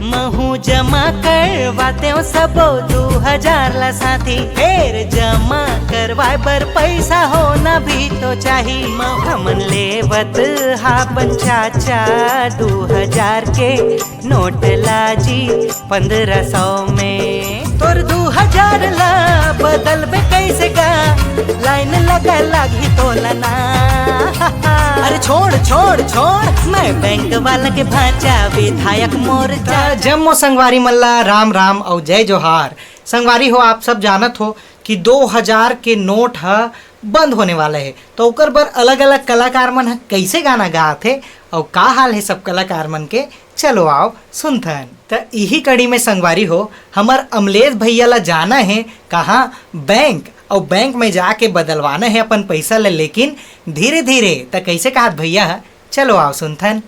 महू जमा करवाते हो सबो 2000 ला साथी, फिर जमा करवाए बर पैसा होना भी तो चाही। हमन लेवत हाबन चाचा 2000 के नोट लाजी 1500 में। तोर 2000 ला बदल बे कैसे का, लाइन लगा लागी तोला ना। अरे छोड़ छोड़ छोड़, मैं बैंक वाला के भांचा विधायक मोर्चा। जम्मो संगवारी मल्ला राम राम और जय जोहार। संगवारी हो, आप सब जानत हो कि 2000 के नोट ह बंद होने वाला है, तो ओकर बर अलग अलग कलाकार मन ह कैसे गाना गात है और का हाल है सब कलाकार मन के, चलो आओ सुनथन। तो यही कड़ी में संगवारी हो, हमार अमलेश भैया ला जाना है कहाँ, बैंक, और बैंक में जाके बदलवाना है अपन पैसा ले, लेकिन धीरे धीरे। तो कैसे कहा भैया, चलो आओ सुनथन।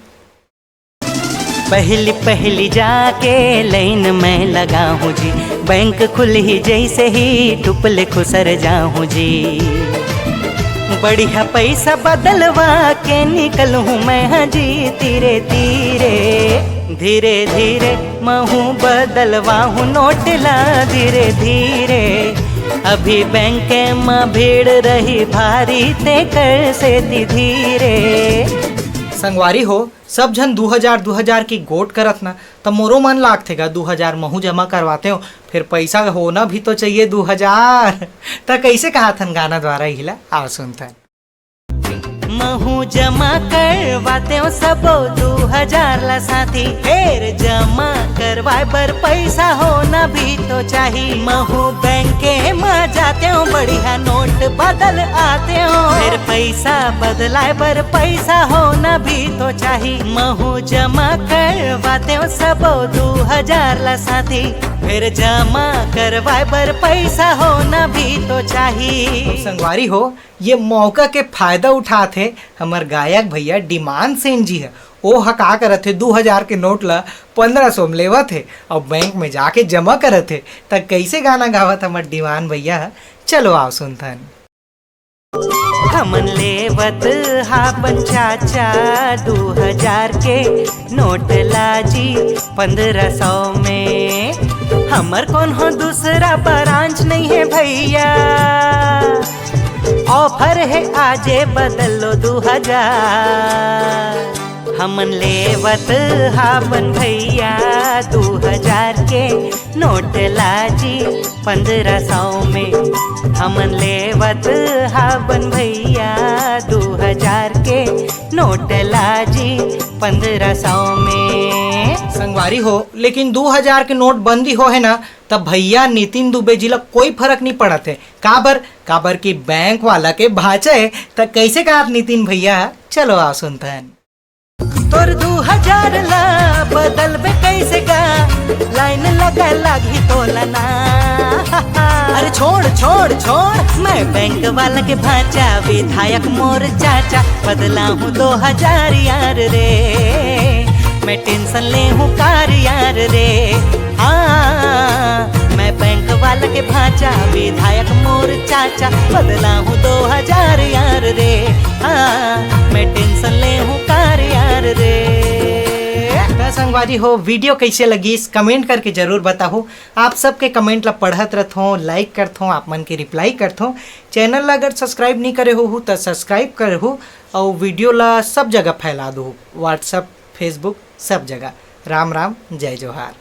पहली पहली जाके लाइन में लगा हूँ जी, बैंक खुली जैसे ही टुपले खुसर जाऊँ जी। बढ़िया पैसा बदलवा के निकलूँ मैं जी, धीरे धीरे धीरे धीरे महू बदलवा हूँ नोट ला धीरे धीरे। अभी बैंक में भीड़ रही भारी, ते कर से धीरे। संगवारी हो, सब जन 2000 की गोट करत ना, तब मोरो मन लागथेगा 2000 महू जमा करवाते हो, फिर पैसा होना भी तो चाहिए 2000। तो कैसे कहा थन गाना द्वारा हिला, आओ सुनथन। महू जमा करवाते हो सबो 2000 ला साथी, फिर जमा करवाए बर पैसा होना भी तो चाही। महू बैंक में जाते हो, बढ़िया नोट बदल आते हो, फिर पैसा बदलाए बर पैसा होना भी तो चाही। महू जमा करवाते हो सबो 2000 ला साथी, फिर जमा करवाए बर पैसा होना भी तो चाही। संगवारी हो, ये मौका के फायदा उठाते हमार गायक भैया डिमांड सेन जी है। वो का करत थे 2000 के नोट ला 1500 में लेवत है और बैंक में जाके जमा करत थे। तब कैसे गाना गावत हमार डिमांड भैया, चलो आओ सुनथन। हमन लेवत हाबन चाचा 2000 के नोट लाजी 1500 में। हमर कौन हो दूसरा ब्रांच नहीं है भैया, ऑफर है आजे बदल लो 2000। हमन लेवत हाबन भैया 2000 के नोट लाजी 1500 में। हमन लेवत हाबन भैया 2000 के नोट लाजी 1500 में। संगवारी हो, लेकिन 2000 के नोट बंदी हो है ना, तब भैया नितिन दुबे जी ला कोई फर्क नहीं पड़त है। काबर की बैंक वाला के भाचा है। तो कैसे कहा नितिन भैया, चलो आओ सुनथन। तोर 2000 ला बदल बे कैसे का, लाइन लगा लागी तोला ना। अरे छोड़ छोड़ छोड़, मैं बैंक वाला के भांचा विधायक मोर चाचा, बदला हूँ 2000 यार रे। मैं टेंशन ले हूँ कार यार रे। हाँ, मैं बैंक वाला के भांचा विधायक मोर चाचा, बदला हूँ 2000 यार रे। हाँ, मैं टेंशन ले हूँ कार यार रे। संगवारी हो, वीडियो कैसे लगी इस कमेंट करके जरूर बताओ। आप सबके कमेंट ला पढ़त रहत हो, लाइक करत हो, आप मन के रिप्लाई करत हो। चैनल ला अगर सब्सक्राइब नहीं करे हो तो सब्सक्राइब करे हो, और वीडियो ला सब जगह फैला दो, व्हाट्सएप, फेसबुक, सब जगह। राम राम, जय जोहार।